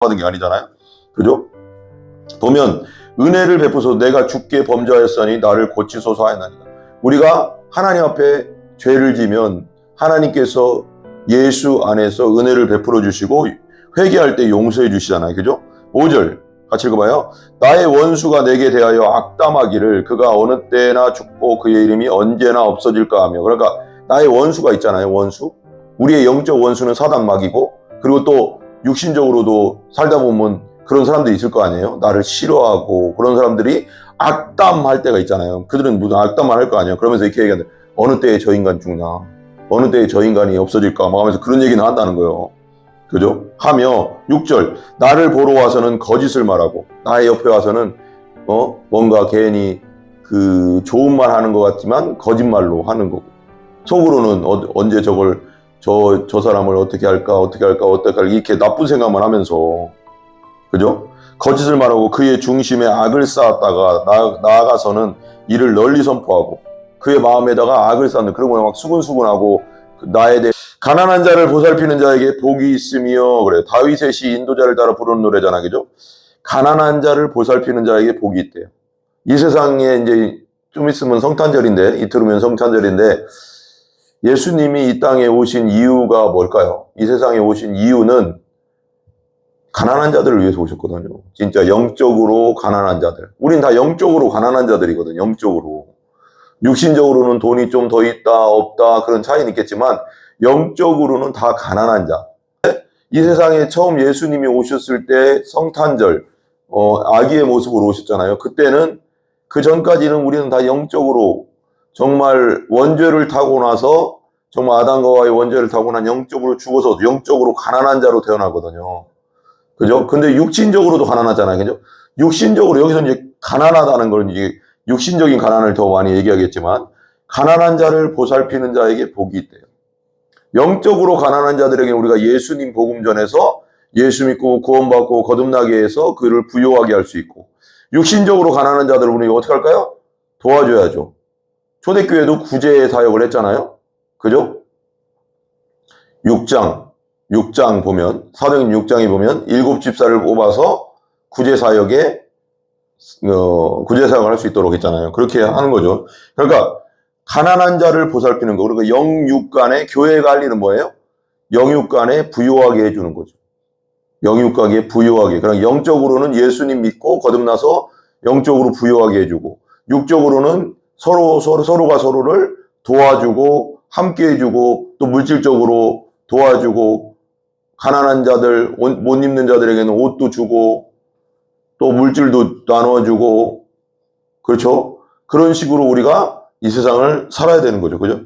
받은 게 아니잖아요. 그죠? 보면 은혜를 베푸소서 내가 주께 범죄하였으니 나를 고치소서 하였나이다. 우리가 하나님 앞에 죄를 지면 하나님께서 예수 안에서 은혜를 베풀어 주시고 회개할 때 용서해 주시잖아요. 그죠? 5절 같이 읽어봐요. 나의 원수가 내게 대하여 악담하기를 그가 어느 때나 죽고 그의 이름이 언제나 없어질까 하며. 그러니까 나의 원수가 있잖아요. 원수. 우리의 영적 원수는 사단마귀고, 그리고 또 육신적으로도 살다 보면 그런 사람들이 있을 거 아니에요. 나를 싫어하고 그런 사람들이 악담할 때가 있잖아요. 그들은 무슨 악담만 할 거 아니에요. 그러면서 이렇게 얘기하는데 어느 때에 저 인간 죽나, 어느 때에 저 인간이 없어질까 막 하면서 그런 얘기는 한다는 거예요. 그죠? 하며 6절 나를 보러 와서는 거짓을 말하고 나의 옆에 와서는 뭔가 괜히 그 좋은 말 하는 것 같지만 거짓말로 하는 거고, 속으로는 언제 저걸 저 사람을 어떻게 할까 이렇게 나쁜 생각만 하면서, 그죠? 거짓을 말하고 그의 중심에 악을 쌓았다가 나아가서는 이를 널리 선포하고 그의 마음에다가 악을 쌓는, 그러고 막 수근수근하고 나에 대해 가난한 자를 보살피는 자에게 복이 있으며, 그래 다윗의 시 인도자를 따라 부르는 노래잖아. 그죠? 가난한 자를 보살피는 자에게 복이 있대요. 이 세상에 이제 좀 있으면 성탄절인데, 이틀 후면 성탄절인데, 예수님이 이 땅에 오신 이유가 뭘까요? 이 세상에 오신 이유는 가난한 자들을 위해서 오셨거든요. 진짜 영적으로 가난한 자들. 우린 다 영적으로 가난한 자들이거든요. 영적으로. 육신적으로는 돈이 좀 더 있다 없다 그런 차이는 있겠지만 영적으로는 다 가난한 자. 이 세상에 처음 예수님이 오셨을 때 성탄절 아기의 모습으로 오셨잖아요. 그때는, 그 전까지는 우리는 다 영적으로 정말 원죄를 타고 나서, 정말 아담과 하와의 원죄를 타고 난 영적으로 죽어서 영적으로 가난한 자로 태어나거든요. 그죠? 근데 육신적으로도 가난하잖아요. 그죠? 육신적으로 여기서 이제 가난하다는 걸 이제 육신적인 가난을 더 많이 얘기하겠지만, 가난한 자를 보살피는 자에게 복이 있대요. 영적으로 가난한 자들에게 우리가 예수님 복음 전해서 예수 믿고 구원받고 거듭나게 해서 그를 부요하게 할 수 있고, 육신적으로 가난한 자들을 우리가 어떻게 할까요? 도와줘야죠. 초대교회도 구제 사역을 했잖아요. 그죠? 6장 보면, 사도행전 6장에 보면 7집사를 뽑아서 구제 사역을 할 수 있도록 했잖아요. 그렇게 하는 거죠. 그러니까 가난한 자를 보살피는 거. 그러니까 영육 간에, 교회가 할 일은 뭐예요? 영육 간에 부유하게 해주는 거죠. 영육 간에 부유하게. 그러니까 영적으로는 예수님 믿고 거듭나서 영적으로 부유하게 해주고, 육적으로는 서로가 서로를 도와주고 함께 해주고, 또 물질적으로 도와주고, 가난한 자들, 못 입는 자들에게는 옷도 주고 또 물질도 나눠주고, 그렇죠? 그런 식으로 우리가 이 세상을 살아야 되는 거죠. 그죠?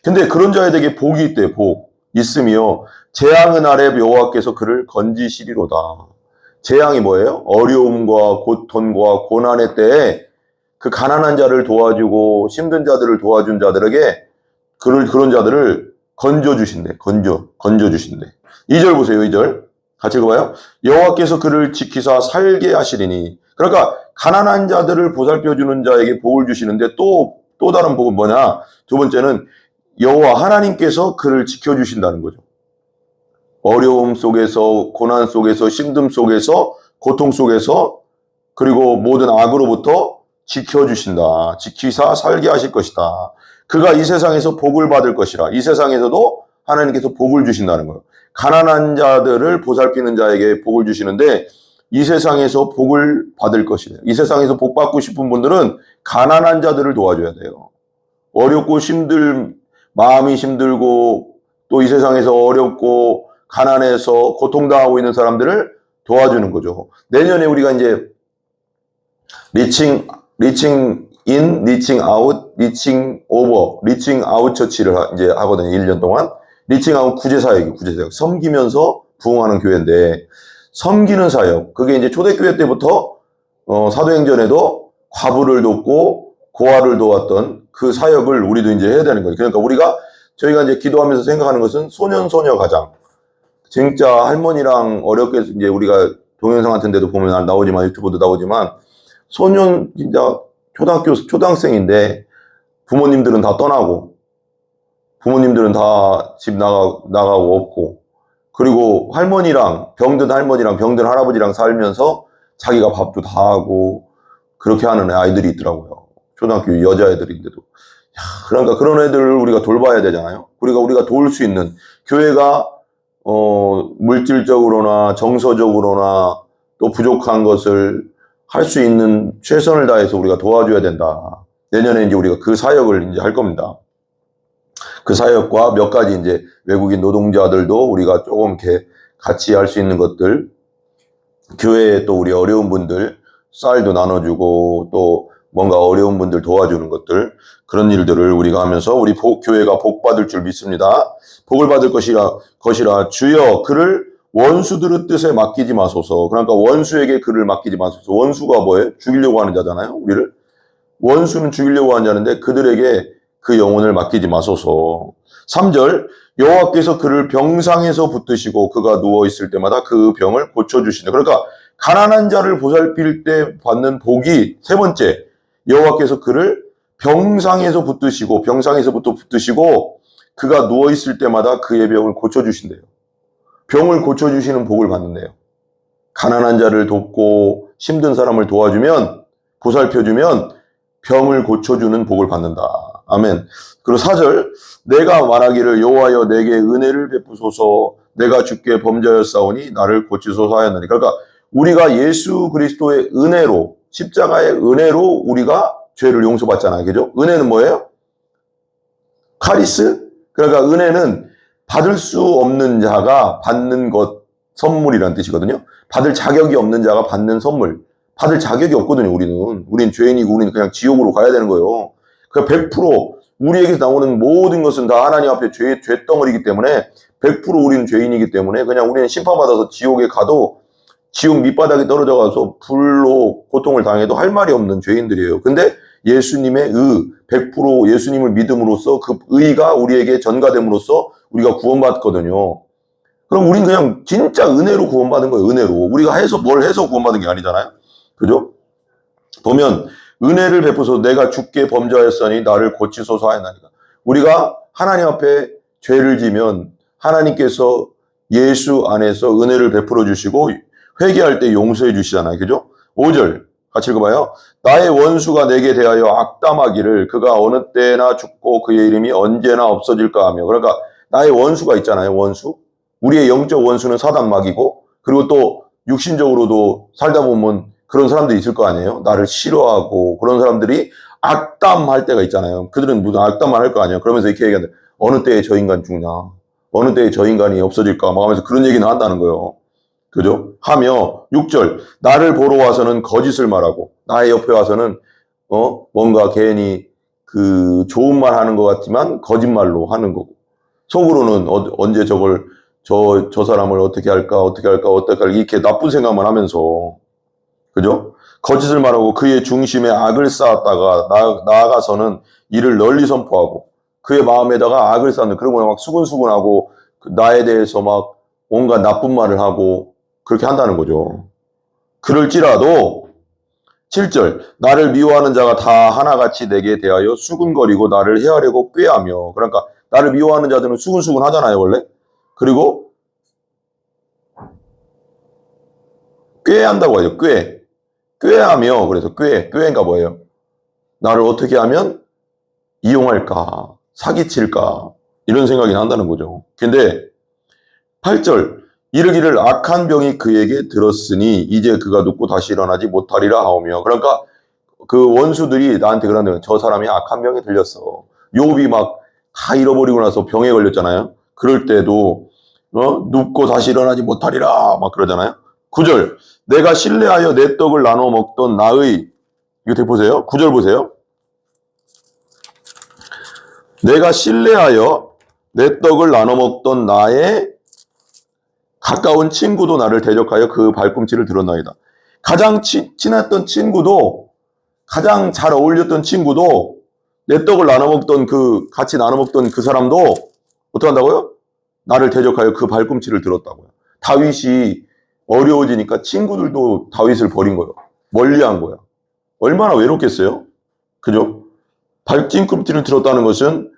근데 그런 자에게 복이 있대요. 복 있으며 재앙의 날에 여호와께서 그를 건지시리로다. 재앙이 뭐예요? 어려움과 고통과 고난의 때에 그 가난한 자를 도와주고 힘든 자들을 도와준 자들에게 그런 자들을 건져주신대. 건져주신대. 2절 보세요. 2절 같이 읽어봐요. 여호와께서 그를 지키사 살게 하시리니. 그러니까 가난한 자들을 보살펴주는 자에게 복을 주시는데, 또 다른 복은 뭐냐? 두 번째는 여호와 하나님께서 그를 지켜주신다는 거죠. 어려움 속에서, 고난 속에서, 힘듦 속에서, 고통 속에서, 그리고 모든 악으로부터 지켜주신다. 지키사 살게 하실 것이다. 그가 이 세상에서 복을 받을 것이라. 이 세상에서도 하나님께서 복을 주신다는 거예요. 가난한 자들을 보살피는 자에게 복을 주시는데, 이 세상에서 복을 받을 것이래요. 이 세상에서 복 받고 싶은 분들은 가난한 자들을 도와줘야 돼요. 어렵고 마음이 힘들고 또 이 세상에서 어렵고 가난해서 고통당하고 있는 사람들을 도와주는 거죠. 내년에 우리가 이제 리칭 인, 리칭 아웃, 리칭 오버, 리칭 아웃 처치를 이제 하거든요. 1년 동안. 리칭 아웃 구제사역. 섬기면서 부흥하는 교회인데, 섬기는 사역. 그게 이제 초대교회 때부터 사도행전에도 과부를 돕고 고아를 도왔던 그 사역을 우리도 이제 해야 되는 거예요. 그러니까 저희가 이제 기도하면서 생각하는 것은 소년소녀 가장. 진짜 할머니랑 어렵게 이제 우리가 동영상 같은 데도 보면 나오지만, 유튜브도 나오지만, 진짜 초등학생인데 부모님들은 다 떠나고, 부모님들은 다 집 나가고 없고, 그리고 병든 할머니랑 병든 할아버지랑 살면서 자기가 밥도 다 하고 그렇게 하는 아이들이 있더라고요. 초등학교 여자애들인데도. 그러니까 그런 애들을 우리가 돌봐야 되잖아요. 우리가 도울 수 있는 교회가 물질적으로나 정서적으로나 또 부족한 것을 할 수 있는 최선을 다해서 우리가 도와줘야 된다. 내년에 이제 우리가 그 사역을 이제 할 겁니다. 그 사역과 몇 가지 이제 외국인 노동자들도 우리가 조금 이렇게 같이 할 수 있는 것들, 교회에 또 우리 어려운 분들 쌀도 나눠주고 또 뭔가 어려운 분들 도와주는 것들, 그런 일들을 우리가 하면서 우리 교회가 복 받을 줄 믿습니다. 복을 받을 것이라 주여 그를 원수들의 뜻에 맡기지 마소서. 그러니까 원수에게 그를 맡기지 마소서. 원수가 뭐예요? 죽이려고 하는 자잖아요. 우리를. 원수는 죽이려고 하는 자인데 그들에게 그 영혼을 맡기지 마소서. 3절 여호와께서 그를 병상에서 붙드시고 그가 누워있을 때마다 그 병을 고쳐주시네. 그러니까 가난한 자를 보살필 때 받는 복이 세 번째, 여호와께서 그를 병상에서 붙드시고 그가 누워있을 때마다 그의 병을 고쳐주신대요. 병을 고쳐주시는 복을 받는데요. 가난한 자를 돕고 힘든 사람을 도와주면, 보살펴주면 병을 고쳐주는 복을 받는다. 아멘. 그리고 4절 내가 말하기를 여호와여 내게 은혜를 베푸소서 내가 주께 범죄하였사오니 나를 고치소서 하였나니. 그러니까 우리가 예수 그리스도의 은혜로, 십자가의 은혜로 우리가 죄를 용서받잖아요. 그죠? 은혜는 뭐예요? 카리스? 그러니까 은혜는 받을 수 없는 자가 받는 것, 선물이라는 뜻이거든요. 받을 자격이 없는 자가 받는 선물. 받을 자격이 없거든요, 우리는 죄인이고 우리는 그냥 지옥으로 가야 되는 거예요. 그러니까 100% 우리에게서 나오는 모든 것은 다 하나님 앞에 죄덩어리이기 때문에 100% 우리는 죄인이기 때문에 그냥 우리는 심판받아서 지옥에 가도 지옥 밑바닥에 떨어져 가서 불로 고통을 당해도 할 말이 없는 죄인들이에요. 근데 예수님의 100% 예수님을 믿음으로써 그 의가 우리에게 전가됨으로써 우리가 구원받거든요. 그럼 우린 그냥 진짜 은혜로 구원받은 거예요. 은혜로. 우리가 뭘 해서 구원받은 게 아니잖아요. 그죠? 보면 은혜를 베푸소서 내가 주께 범죄하였으니 나를 고치소서 하였나이다. 우리가 하나님 앞에 죄를 지면 하나님께서 예수 안에서 은혜를 베풀어 주시고 회개할 때 용서해 주시잖아요. 그죠? 5절 같이 읽어봐요. 나의 원수가 내게 대하여 악담하기를 그가 어느 때나 죽고 그의 이름이 언제나 없어질까 하며. 그러니까 나의 원수가 있잖아요. 원수. 우리의 영적 원수는 사단마귀고 그리고 또 육신적으로도 살다 보면 그런 사람들이 있을 거 아니에요. 나를 싫어하고 그런 사람들이 악담할 때가 있잖아요. 그들은 무슨 악담만 할 거 아니에요. 그러면서 이렇게 얘기하는데 어느 때에 저 인간 죽냐. 어느 때에 저 인간이 없어질까 막 하면서 그런 얘기는 한다는 거예요. 그죠? 하며 6절 나를 보러 와서는 거짓을 말하고 나의 옆에 와서는 뭔가 괜히 그 좋은 말 하는 것 같지만 거짓말로 하는 거고 속으로는 언제 저 사람을 어떻게 할까 이렇게 나쁜 생각만 하면서 그죠? 거짓을 말하고 그의 중심에 악을 쌓았다가 나아가서는 이를 널리 선포하고 그의 마음에다가 악을 쌓는 그러고 막 수근수근하고 나에 대해서 막 온갖 나쁜 말을 하고 그렇게 한다는 거죠. 그럴지라도 7절 나를 미워하는 자가 다 하나같이 내게 대하여 수근거리고 나를 해하려고 꾀하며. 그러니까 나를 미워하는 자들은 수근수근 하잖아요 원래. 그리고 꾀한다고 하죠. 꾀하며. 그래서 꾀가 뭐예요? 나를 어떻게 하면 이용할까 사기칠까 이런 생각이 난다는 거죠. 근데 8절 이르기를 악한 병이 그에게 들었으니 이제 그가 눕고 다시 일어나지 못하리라 하오며. 그러니까 그 원수들이 나한테 그러는데 저 사람이 악한 병에 들렸어. 욥이 막 다 잃어버리고 나서 병에 걸렸잖아요. 그럴 때도 눕고 다시 일어나지 못하리라 막 그러잖아요. 9절 내가 신뢰하여 내 떡을 나눠 먹던 나의 이거 되게 보세요. 9절 보세요. 내가 신뢰하여 내 떡을 나눠 먹던 나의 가까운 친구도 나를 대적하여 그 발꿈치를 들었나이다. 가장 친했던 친구도 가장 잘 어울렸던 친구도 내 떡을 나눠먹던 같이 나눠먹던 그 사람도 어떻게 한다고요? 나를 대적하여 그 발꿈치를 들었다고요. 다윗이 어려워지니까 친구들도 다윗을 버린 거예요. 멀리한 거야. 얼마나 외롭겠어요? 그죠? 발꿈치를 들었다는 것은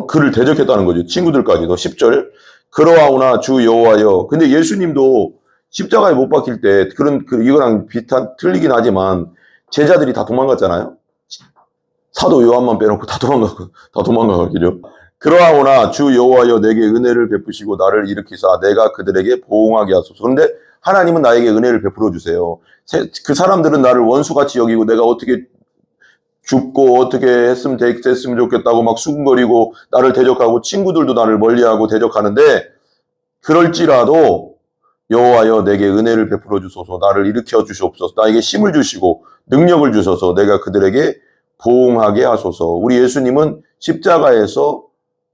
그를 대적했다는 거죠. 친구들까지도. 10절 그러하오나 주 여호와여. 근데 예수님도 십자가에 못 박힐 때 이거랑 비슷한 틀리긴 하지만 제자들이 다 도망갔잖아요. 사도 요한만 빼놓고 다 도망가기죠. 그러하오나 주 여호와여 내게 은혜를 베푸시고 나를 일으키사 내가 그들에게 보응하게 하소서. 그런데 하나님은 나에게 은혜를 베풀어 주세요. 그 사람들은 나를 원수같이 여기고 내가 어떻게 죽고 어떻게 했으면 됐으면 좋겠다고 막 수군거리고 나를 대적하고 친구들도 나를 멀리하고 대적하는데 그럴지라도 여호와여 내게 은혜를 베풀어 주소서. 나를 일으켜 주시옵소서. 나에게 힘을 주시고 능력을 주셔서 내가 그들에게 보응하게 하소서. 우리 예수님은 십자가에서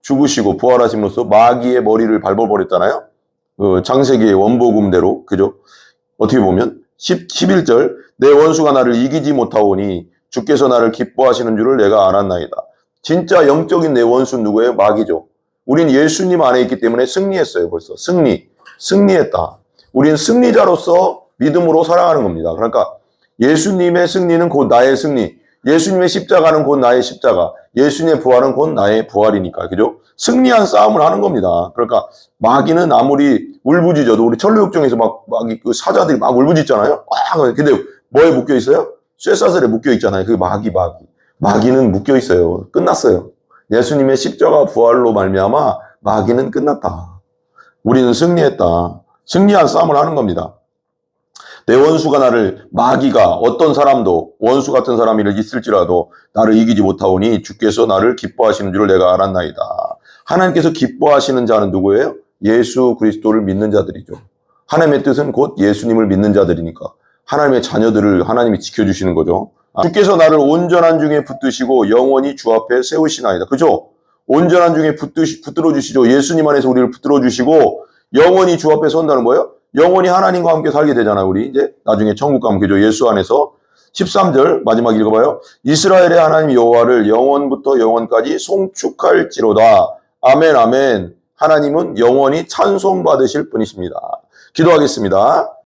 죽으시고 부활하심으로써 마귀의 머리를 밟아버렸잖아요. 창세기의 원복음대로. 그죠? 어떻게 보면 11절 내 원수가 나를 이기지 못하오니 주께서 나를 기뻐하시는 줄을 내가 알았나이다. 진짜 영적인 내 원수는 누구예요? 마귀죠. 우린 예수님 안에 있기 때문에 승리했어요. 벌써 승리했다. 우린 승리자로서 믿음으로 살아가는 겁니다. 그러니까 예수님의 승리는 곧 나의 승리, 예수님의 십자가는 곧 나의 십자가, 예수님의 부활은 곧 나의 부활이니까. 그죠? 승리한 싸움을 하는 겁니다. 그러니까 마귀는 아무리 울부짖어도 우리 천루역정에서 마귀 그 사자들이 막 울부짖잖아요. 근데 뭐에 묶여 있어요? 쇠사슬에 묶여 있잖아요. 그 마귀는 묶여 있어요. 끝났어요. 예수님의 십자가 부활로 말미암아 마귀는 끝났다. 우리는 승리했다. 승리한 싸움을 하는 겁니다. 내 원수가 마귀가 어떤 사람도 원수 같은 사람이 있을지라도 나를 이기지 못하오니 주께서 나를 기뻐하시는 줄을 내가 알았나이다. 하나님께서 기뻐하시는 자는 누구예요? 예수 그리스도를 믿는 자들이죠. 하나님의 뜻은 곧 예수님을 믿는 자들이니까 하나님의 자녀들을 하나님이 지켜주시는 거죠. 주께서 나를 온전한 중에 붙드시고 영원히 주 앞에 세우시나이다. 그죠? 온전한 중에 붙들어 주시죠. 예수님 안에서 우리를 붙들어 주시고 영원히 주 앞에 선다는 거예요. 영원히 하나님과 함께 살게 되잖아요. 우리 이제 나중에 천국 가면 그죠. 예수 안에서 13절 마지막 읽어봐요. 이스라엘의 하나님 여호와를 영원부터 영원까지 송축할지로다. 아멘 아멘. 하나님은 영원히 찬송받으실 분이십니다. 기도하겠습니다.